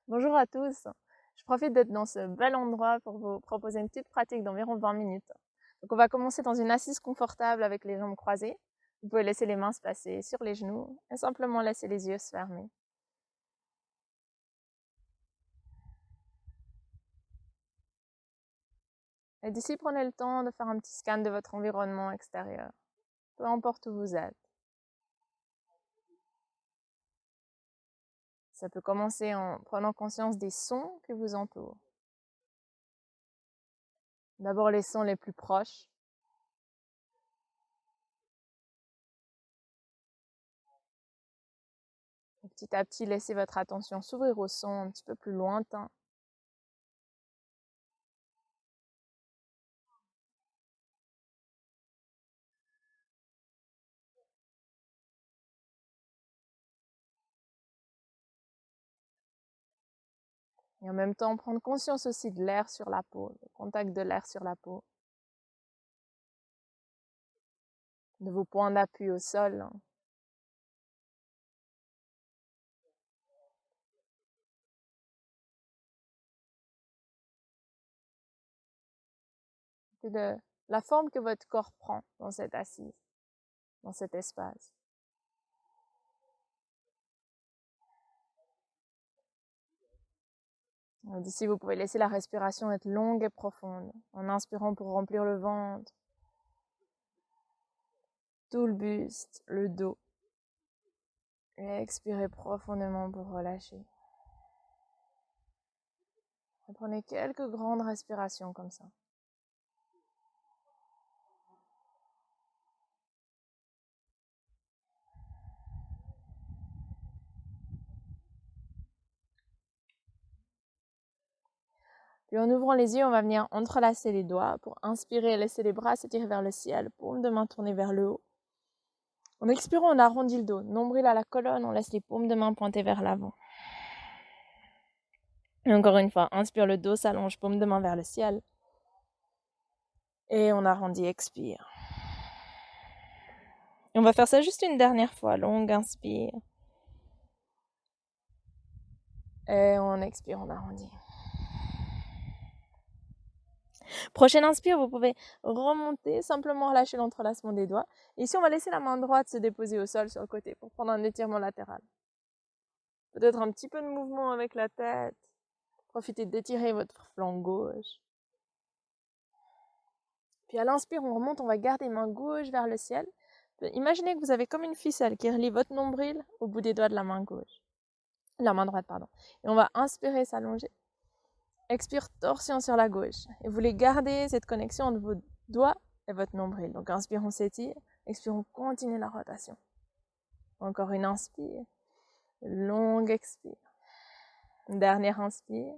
Bonjour à tous, je profite d'être dans ce bel endroit pour vous proposer une petite pratique d'environ 20 minutes. Donc on va commencer dans une assise confortable avec les jambes croisées. Vous pouvez laisser les mains se passer sur les genoux et simplement laisser les yeux se fermer. Et d'ici, prenez le temps de faire un petit scan de votre environnement extérieur, peu importe où vous êtes. Ça peut commencer en prenant conscience des sons qui vous entourent. D'abord les sons les plus proches. Et petit à petit, laissez votre attention s'ouvrir aux sons un petit peu plus lointains. Et en même temps, prendre conscience aussi de l'air sur la peau, le contact de l'air sur la peau, de vos points d'appui au sol. Et de la forme que votre corps prend dans cette assise, dans cet espace. D'ici, vous pouvez laisser la respiration être longue et profonde, en inspirant pour remplir le ventre, tout le buste, le dos. Et expirez profondément pour relâcher. Et prenez quelques grandes respirations comme ça. Puis en ouvrant les yeux, on va venir entrelacer les doigts pour inspirer et laisser les bras s'étirer vers le ciel, paume de main tournée vers le haut. En expirant, on arrondit le dos, nombril à la colonne, on laisse les paumes de main pointées vers l'avant. Et encore une fois, inspire, le dos s'allonge, paume de main vers le ciel. Et on arrondit, expire. Et on va faire ça juste une dernière fois, longue inspire. Et on expire, on arrondit. Prochaine inspire, vous pouvez remonter, simplement relâcher l'entrelacement des doigts. Ici, on va laisser la main droite se déposer au sol sur le côté pour prendre un étirement latéral. Peut-être un petit peu de mouvement avec la tête. Profitez d'étirer votre flanc gauche. Puis à l'inspire, on remonte, on va garder main gauche vers le ciel. Imaginez que vous avez comme une ficelle qui relie votre nombril au bout des doigts de la main gauche. La main droite, pardon. Et on va inspirer, s'allonger. Expire, torsion sur la gauche. Et vous voulez garder cette connexion entre vos doigts et votre nombril. Donc inspire, on s'étire. Expire, on continue la rotation. Encore une inspire. Longue expire. Une dernière inspire.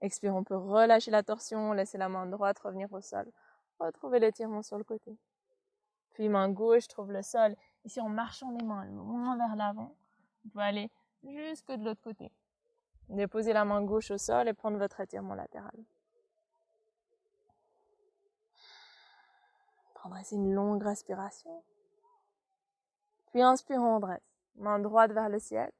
Expire, on peut relâcher la torsion, laisser la main droite revenir au sol. Retrouvez l'étirement sur le côté. Puis main gauche trouve le sol. Ici, en marchant les mains loin vers l'avant, vous pouvez aller jusque de l'autre côté. Déposez la main gauche au sol et prendre votre étirement latéral. Prendre ici une longue respiration. Puis inspire, on dresse. Main droite vers le ciel.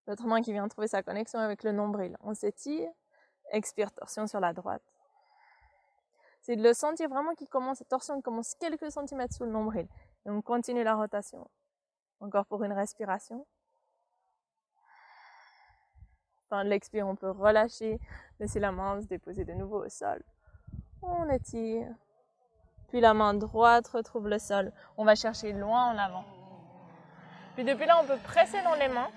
L'autre main qui vient trouver sa connexion avec le nombril. On s'étire. Expire, torsion sur la droite. C'est de le sentir vraiment qui commence, cette torsion commence quelques centimètres sous le nombril. Et on continue la rotation. Encore pour une respiration. Fin de l'expire, on peut relâcher, laisser la main se déposer de nouveau au sol. On étire. Puis la main droite retrouve le sol. On va chercher loin en avant. Puis depuis là, on peut presser dans les mains.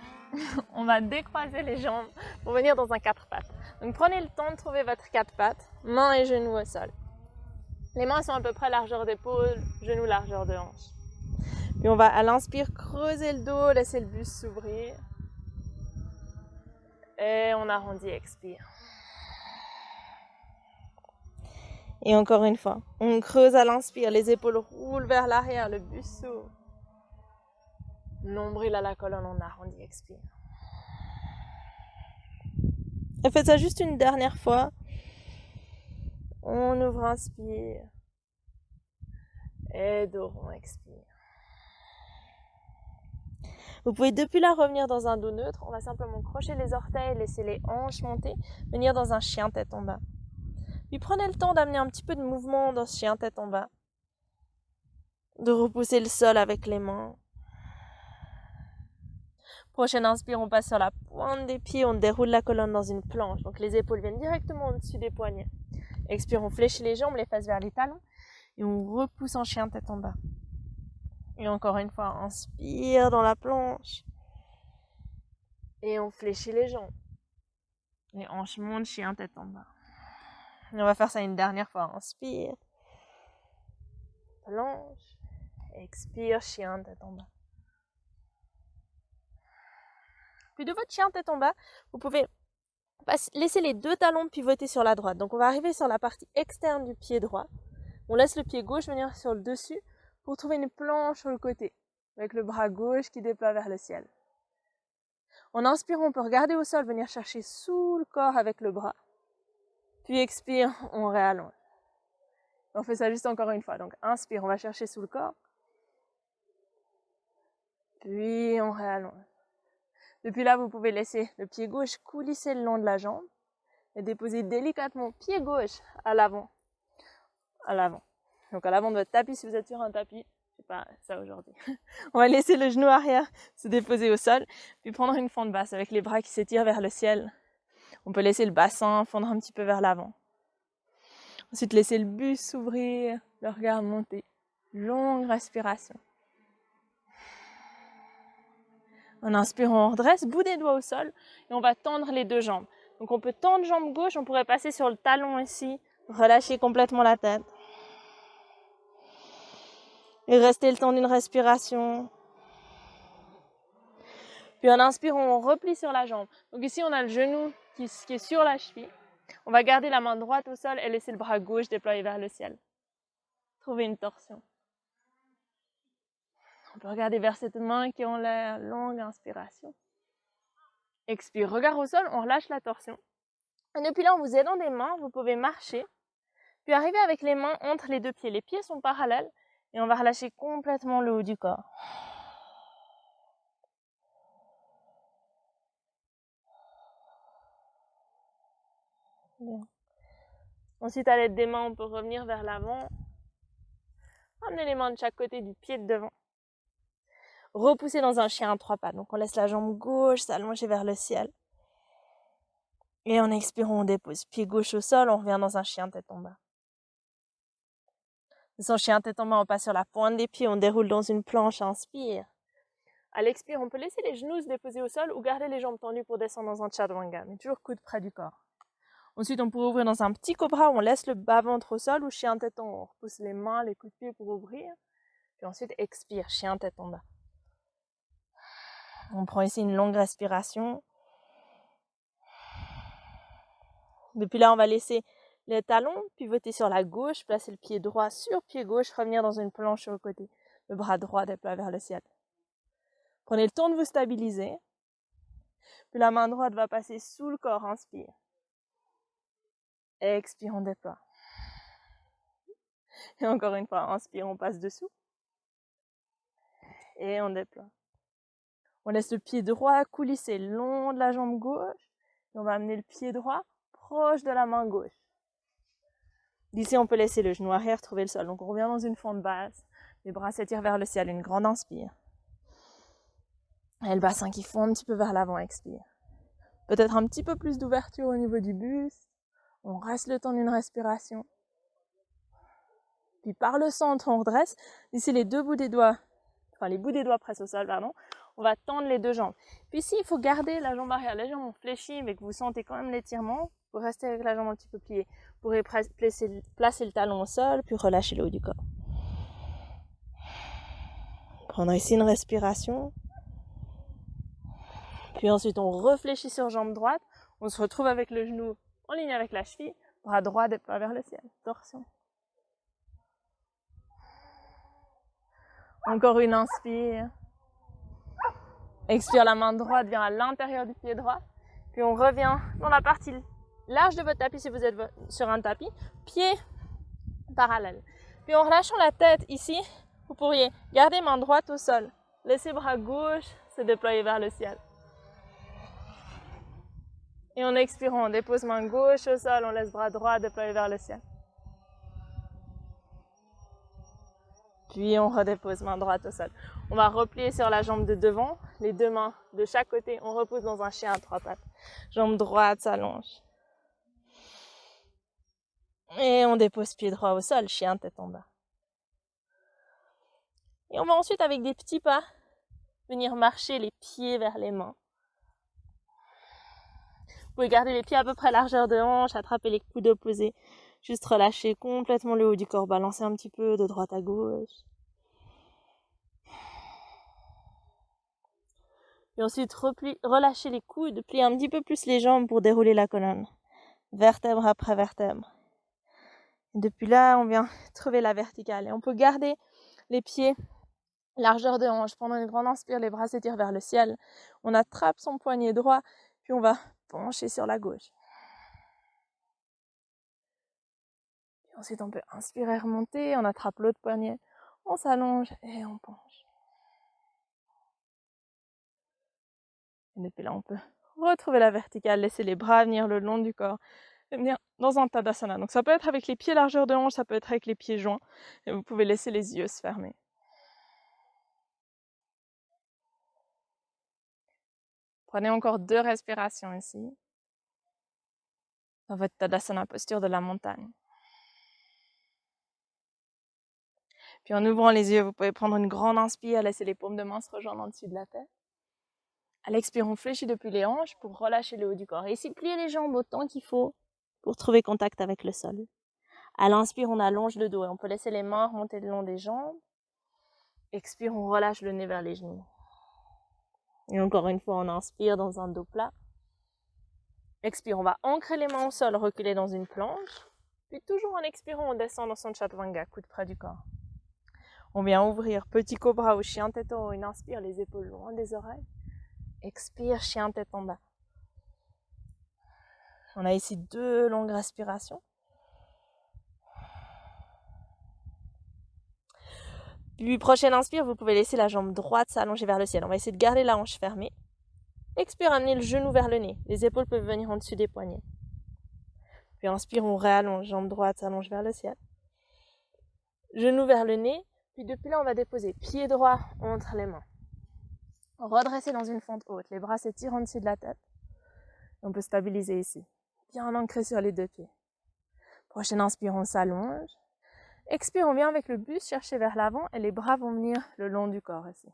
On va décroiser les jambes pour venir dans un 4 pattes. Donc prenez le temps de trouver votre 4 pattes, mains et genoux au sol. Les mains sont à peu près largeur d'épaule, genoux largeur de hanche. Puis on va à l'inspire creuser le dos, laisser le buste s'ouvrir. Et on arrondit, expire. Et encore une fois, on creuse à l'inspire, les épaules roulent vers l'arrière, le buste s'ouvre. Nombril à la colonne, on arrondit, expire. Et faites ça juste une dernière fois. On ouvre, inspire. Et dos rond, expire. Vous pouvez depuis là revenir dans un dos neutre. On va simplement crocher les orteils, laisser les hanches monter, venir dans un chien tête en bas. Puis prenez le temps d'amener un petit peu de mouvement dans ce chien tête en bas. De repousser le sol avec les mains. Prochaine inspire, on passe sur la pointe des pieds, on déroule la colonne dans une planche. Donc les épaules viennent directement au-dessus des poignets. Expire, on fléchit les jambes, les fesses vers les talons. Et on repousse en chien tête en bas. Et encore une fois, inspire dans la planche. Et on fléchit les jambes. Les hanches montent, chien tête en bas. Et on va faire ça une dernière fois. Inspire. Planche. Expire, chien tête en bas. Puis de votre chien tête en bas, vous pouvez laisser les deux talons pivoter sur la droite. Donc on va arriver sur la partie externe du pied droit. On laisse le pied gauche venir sur le dessus pour trouver une planche sur le côté, avec le bras gauche qui déploie vers le ciel. En inspirant, on peut regarder au sol, venir chercher sous le corps avec le bras. Puis expire, on réallonge. On fait ça juste encore une fois. Donc inspire, on va chercher sous le corps. Puis on réallonge. Depuis là, vous pouvez laisser le pied gauche coulisser le long de la jambe et déposer délicatement pied gauche à l'avant. À l'avant. Donc à l'avant de votre tapis si vous êtes sur un tapis. C'est pas ça aujourd'hui. On va laisser le genou arrière se déposer au sol, puis prendre une fente basse avec les bras qui s'étirent vers le ciel. On peut laisser le bassin fondre un petit peu vers l'avant. Ensuite, laisser le buste s'ouvrir, le regard monter. Longue respiration. En inspirant, on redresse, bout des doigts au sol et on va tendre les deux jambes. Donc on peut tendre jambe gauche, on pourrait passer sur le talon ici, relâcher complètement la tête. Et rester le temps d'une respiration. Puis en inspirant, on replie sur la jambe. Donc ici, on a le genou qui est sur la cheville. On va garder la main droite au sol et laisser le bras gauche déployé vers le ciel. Trouver une torsion. On peut regarder vers cette main qui est en l'air, longue inspiration. Expire, regard au sol, on relâche la torsion. Et depuis là, en vous aidant des mains, vous pouvez marcher. Puis arriver avec les mains entre les deux pieds. Les pieds sont parallèles et on va relâcher complètement le haut du corps. Bien. Ensuite, à l'aide des mains, on peut revenir vers l'avant. Amener les mains de chaque côté du pied de devant. Repousser dans un chien à 3 pattes. Donc on laisse la jambe gauche s'allonger vers le ciel. Et en expirant, on dépose pied gauche au sol, on revient dans un chien tête en bas. De son chien tête en bas, on passe sur la pointe des pieds, on déroule dans une planche, inspire. À l'expire, on peut laisser les genoux se déposer au sol ou garder les jambes tendues pour descendre dans un chaturanga, mais toujours coude près du corps. Ensuite, on pourrait ouvrir dans un petit cobra où on laisse le bas-ventre au sol ou chien tête en haut. On repousse les mains, les coups de pied pour ouvrir. Puis ensuite, expire, chien tête en bas. On prend ici une longue respiration. Depuis là, on va laisser les talons pivoter sur la gauche, placer le pied droit sur pied gauche, revenir dans une planche sur le côté. Le bras droit déploie vers le ciel. Prenez le temps de vous stabiliser. Puis la main droite va passer sous le corps, inspire. Expire, on déploie. Et encore une fois, inspire, on passe dessous. Et on déploie. On laisse le pied droit coulisser le long de la jambe gauche. Et on va amener le pied droit proche de la main gauche. D'ici, on peut laisser le genou arrière trouver le sol. Donc on revient dans une fente basse. Les bras s'étirent vers le ciel. Une grande inspire. Et le bassin qui fond un petit peu vers l'avant, expire. Peut-être un petit peu plus d'ouverture au niveau du buste. On reste le temps d'une respiration. Puis par le centre, on redresse. Ici, les bouts des doigts pressent au sol, pardon. On va tendre les deux jambes. Puis ici, il faut garder la jambe arrière. Les jambes ont fléchi, mais que vous sentez quand même l'étirement. Vous restez avec la jambe un petit peu pliée. Vous pourrez placer le talon au sol, puis relâcher le haut du corps. Prendre ici une respiration. Puis ensuite, on réfléchit sur jambe droite. On se retrouve avec le genou en ligne avec la cheville. Bras droit déploie vers le ciel. Torsion. Encore une inspire. Expire, la main droite vient à l'intérieur du pied droit. Puis on revient dans la partie large de votre tapis si vous êtes sur un tapis. Pied parallèle. Puis en relâchant la tête ici, vous pourriez garder main droite au sol. Laissez bras gauche se déployer vers le ciel. Et en expirant, on dépose main gauche au sol, on laisse bras droit déployer vers le ciel. Puis on redépose main droite au sol. On va replier sur la jambe de devant, les deux mains de chaque côté. On repose dans un chien à trois pattes. Jambe droite s'allonge. Et on dépose pied droit au sol, chien tête en bas. Et on va ensuite, avec des petits pas, venir marcher les pieds vers les mains. Vous pouvez garder les pieds à peu près largeur de hanche, attraper les coudes opposés. Juste relâcher complètement le haut du corps, balancer un petit peu de droite à gauche. Et ensuite, relâcher les coudes, plier un petit peu plus les jambes pour dérouler la colonne. Vertèbre après vertèbre. Et depuis là, on vient trouver la verticale. Et on peut garder les pieds largeur de hanche. Pendant une grande inspire, les bras s'étirent vers le ciel. On attrape son poignet droit, puis on va pencher sur la gauche. Et ensuite, on peut inspirer, remonter, on attrape l'autre poignet, on s'allonge et on penche. Et depuis là, on peut retrouver la verticale, laisser les bras venir le long du corps et venir dans un Tadasana. Donc ça peut être avec les pieds largeur de hanche, ça peut être avec les pieds joints. Et vous pouvez laisser les yeux se fermer. Prenez encore 2 respirations ici. Dans votre Tadasana, posture de la montagne. Puis en ouvrant les yeux, vous pouvez prendre une grande inspire, laisser les paumes de main se rejoindre en dessus de la tête. À l'expire, on fléchit depuis les hanches pour relâcher le haut du corps. Et ici, plier les jambes autant qu'il faut pour trouver contact avec le sol. À l'inspire, on allonge le dos et on peut laisser les mains remonter le long des jambes. Expire, on relâche le nez vers les genoux. Et encore une fois, on inspire dans un dos plat. Expire, on va ancrer les mains au sol, reculer dans une planche. Puis toujours en expirant, on descend dans son Chaturanga, coude près du corps. On vient ouvrir petit cobra ou chien tête en haut. Une inspire, les épaules loin des oreilles. Expire, chien tête en bas. On a ici 2 longues respirations. Puis prochaine inspire, vous pouvez laisser la jambe droite s'allonger vers le ciel. On va essayer de garder la hanche fermée. Expire, amener le genou vers le nez. Les épaules peuvent venir en dessus des poignets. Puis inspire, on réallonge. Jambe droite s'allonge vers le ciel. Genou vers le nez. Puis depuis là, on va déposer pied droit entre les mains. Redresser dans une fente haute. Les bras s'étirent en dessus de la tête. On peut stabiliser ici. Bien ancré sur les 2 pieds. Prochaine inspire, on s'allonge. Expire, on vient avec le buste chercher vers l'avant et les bras vont venir le long du corps ici.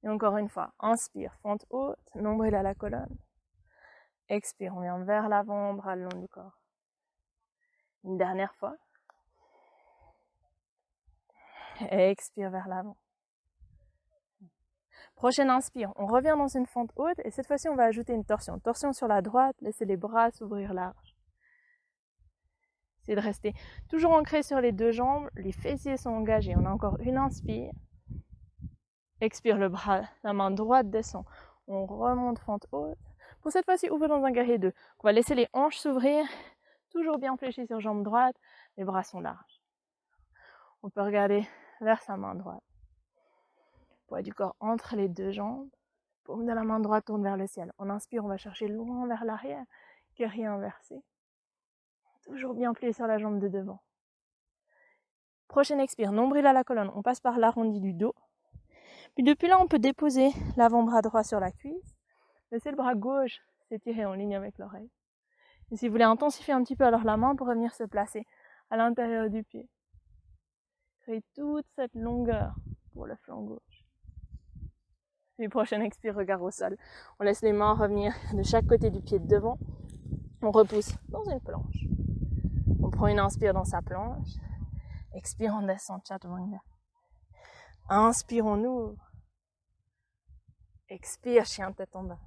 Et encore une fois, inspire, fente haute, nombril à la colonne. Expire, on vient vers l'avant, bras le long du corps. Une dernière fois. Et expire vers l'avant. Prochaine inspire, on revient dans une fente haute et cette fois-ci on va ajouter une torsion. Torsion sur la droite, laissez les bras s'ouvrir large. Essayez de rester toujours ancré sur les 2 jambes, les fessiers sont engagés. On a encore une inspire. Expire, le bras, la main droite descend. On remonte fente haute. Pour cette fois-ci, ouvre dans un guerrier 2. On va laisser les hanches s'ouvrir, toujours bien fléchis sur jambe droite, les bras sont larges. On peut regarder vers sa main droite. Poids du corps entre les 2 jambes. Paume de la main droite tourne vers le ciel. On inspire, on va chercher loin vers l'arrière. Guerrier inversé. Toujours bien plié sur la jambe de devant. Prochaine expire, nombril à la colonne. On passe par l'arrondi du dos. Puis depuis là, on peut déposer l'avant-bras droit sur la cuisse. Laissez le bras gauche s'étirer en ligne avec l'oreille. Et si vous voulez intensifier un petit peu, alors la main pourrait venir se placer à l'intérieur du pied. Créez toute cette longueur pour le flanc gauche. Puis prochaine expire, regard au sol. On laisse les mains revenir de chaque côté du pied de devant. On repousse dans une planche. On prend une inspire dans sa planche. Expire, on descend, Chaturanga. Inspire, on ouvre. Expire, chien tête en bas.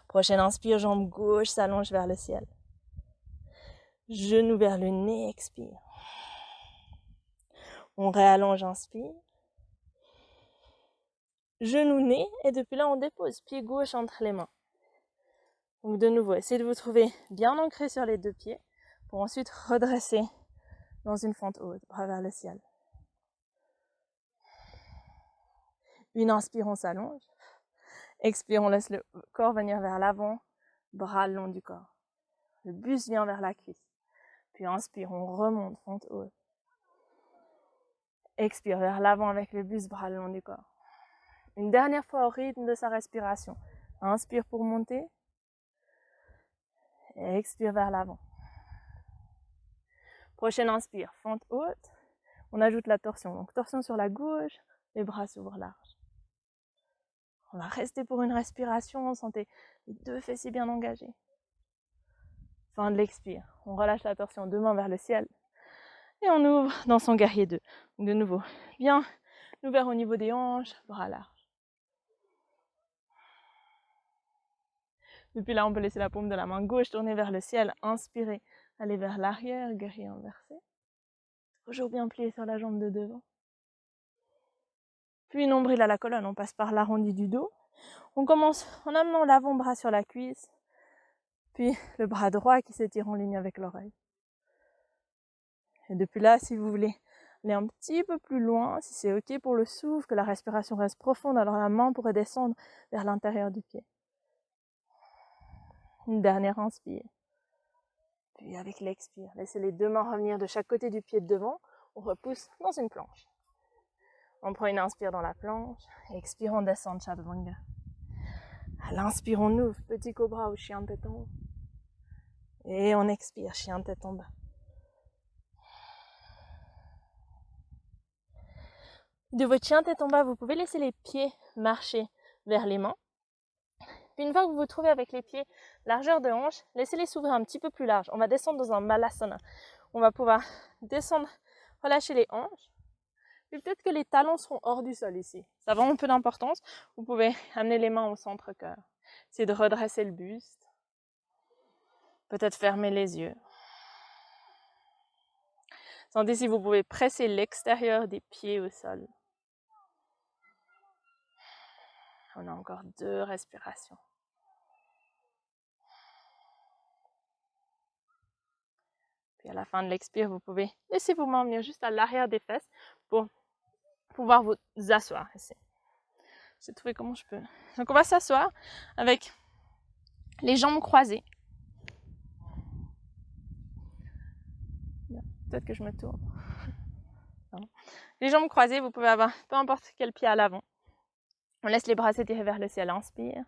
Prochaine inspire, jambe gauche s'allonge vers le ciel. Genou vers le nez, expire. On réallonge, inspire. Genou, nez, et depuis là, on dépose pied gauche entre les mains. Donc de nouveau, essayez de vous trouver bien ancré sur les 2 pieds pour ensuite redresser dans une fente haute, bras vers le ciel. Une inspire, on s'allonge. Expire, on laisse le corps venir vers l'avant, bras le long du corps. Le buste vient vers la cuisse. Puis inspire, on remonte, fente haute. Expire vers l'avant avec le buste, bras le long du corps. Une dernière fois au rythme de sa respiration. Inspire pour monter. Et expire vers l'avant. Prochaine inspire, fente haute. On ajoute la torsion. Donc torsion sur la gauche, les bras s'ouvrent large. On va rester pour une respiration, sentez les deux fessiers bien engagés. Fin de l'expire. On relâche la torsion, deux mains vers le ciel. Et on ouvre dans son guerrier 2. De nouveau, bien ouvert au niveau des hanches, bras larges. Depuis là, on peut laisser la paume de la main gauche tourner vers le ciel. Inspirez, allez vers l'arrière, guerrier inversé. Toujours bien plié sur la jambe de devant. Puis nombril à la colonne, on passe par l'arrondi du dos. On commence en amenant l'avant-bras sur la cuisse. Puis le bras droit qui s'étire en ligne avec l'oreille. Et depuis là, si vous voulez aller un petit peu plus loin, si c'est ok pour le souffle, que la respiration reste profonde, alors la main pourrait descendre vers l'intérieur du pied. Une dernière inspire. Puis avec l'expire, laissez les deux mains revenir de chaque côté du pied de devant. On repousse dans une planche. On prend une inspire dans la planche. Expire, on descend Chaturanga. À l'inspire, on ouvre, petit cobra ou chien de tête en haut. Et on expire, chien de tête en bas. De votre chien tête en bas, vous pouvez laisser les pieds marcher vers les mains. Puis une fois que vous vous trouvez avec les pieds largeur de hanche, laissez-les s'ouvrir un petit peu plus large. On va descendre dans un balasana. On va pouvoir descendre, relâcher les hanches. Puis peut-être que les talons seront hors du sol ici. Ça a vraiment peu d'importance. Vous pouvez amener les mains au centre-cœur. Essayez de redresser le buste. Peut-être fermer les yeux. Sentez si vous pouvez presser l'extérieur des pieds au sol. On a encore 2 respirations. Puis à la fin de l'expire, vous pouvez laisser vos mains venir juste à l'arrière des fesses pour pouvoir vous asseoir ici. J'ai trouvé comment je peux. Donc on va s'asseoir avec les jambes croisées. Peut-être que je me tourne. Non. Les jambes croisées, vous pouvez avoir peu importe quel pied à l'avant. On laisse les bras s'étirer vers le ciel, inspire.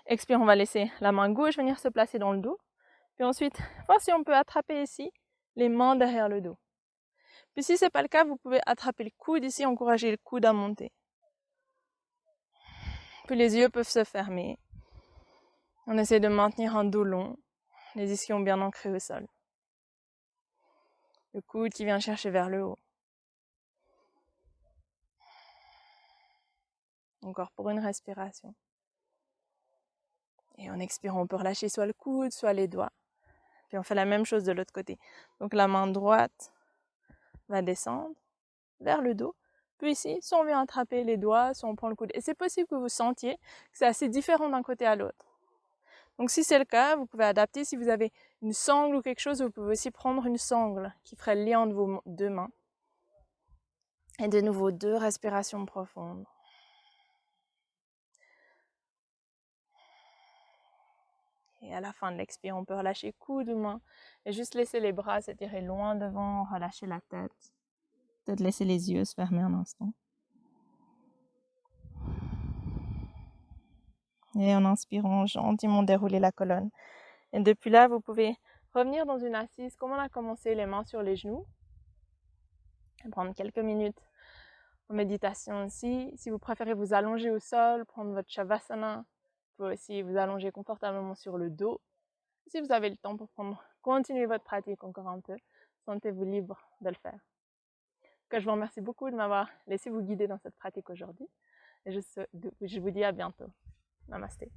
Expire, on va laisser la main gauche venir se placer dans le dos. Puis ensuite, voir si on peut attraper ici les mains derrière le dos. Puis si ce n'est pas le cas, vous pouvez attraper le coude ici, encourager le coude à monter. Puis les yeux peuvent se fermer. On essaie de maintenir un dos long, les ischions bien ancrés au sol. Le coude qui vient chercher vers le haut. Encore pour une respiration. Et en expirant, on peut relâcher soit le coude, soit les doigts. Puis on fait la même chose de l'autre côté. Donc la main droite va descendre vers le dos. Puis ici, soit on vient attraper les doigts, soit on prend le coude. Et c'est possible que vous sentiez que c'est assez différent d'un côté à l'autre. Donc si c'est le cas, vous pouvez adapter. Si vous avez une sangle ou quelque chose, vous pouvez aussi prendre une sangle qui ferait le lien entre vos 2 mains. Et de nouveau, 2 respirations profondes. Et à la fin de l'expire, on peut relâcher coude ou main et juste laisser les bras s'étirer loin devant, relâcher la tête. Peut-être laisser les yeux se fermer un instant. Et en inspirant, gentiment dérouler la colonne. Et depuis là, vous pouvez revenir dans une assise comme on a commencé, les mains sur les genoux. Et prendre quelques minutes en méditation aussi. Si vous préférez vous allonger au sol, prendre votre shavasana, vous pouvez aussi vous allonger confortablement sur le dos. Si vous avez le temps pour continuer votre pratique encore un peu, sentez-vous libre de le faire. Donc, je vous remercie beaucoup de m'avoir laissé vous guider dans cette pratique aujourd'hui. Et je vous dis à bientôt. Namasté.